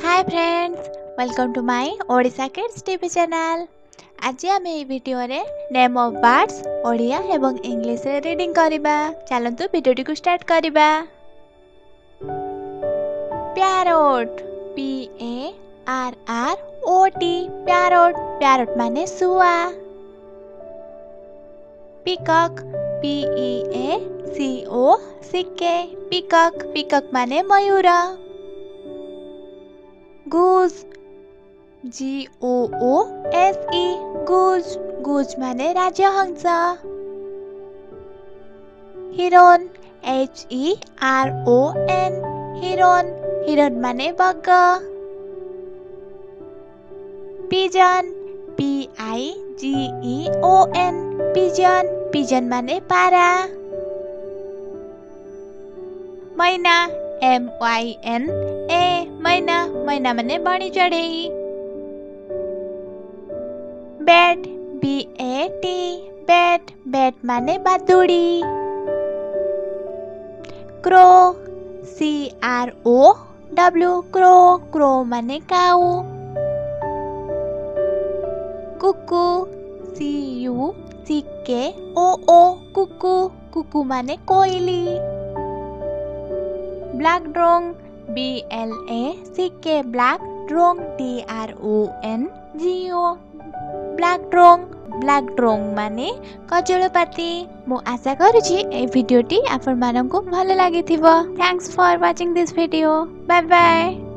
Hi friends, welcome to my Odisha Kids TV channel. आज आम ए वीडियो रे नेम ऑफ बर्ड्स ओडिया एवं इंग्लिश रे रीडिंग करिबा। चलंतु वीडियो को स्टार्ट करिबा। Parrot P A R R O T parrot parrot माने सुआ। Peacock P E A C O C K peacock peacock माने मयूर। गूज G O O S E गूज गूज माने राजहंस। हिरन H E R O N हिरन हिरन माने bug. Pigeon P I G E O N pigeon pigeon माने पारा। मैना M Y N A मैना मैना माने बणी चढ़ई। Bat B A T bat bat माने बादुड़ी। Crow C R O W crow crow माने काऊ। Kuku C U C K O O cuckoo cuckoo माने कोयली। Black drongo B L A C K black drongo D R O N G O black drongo माने कजलपाती। मु आशा करूची ए वीडियोटी आपण माननको भल लागिथिबो। Thanks for watching this video. Bye bye.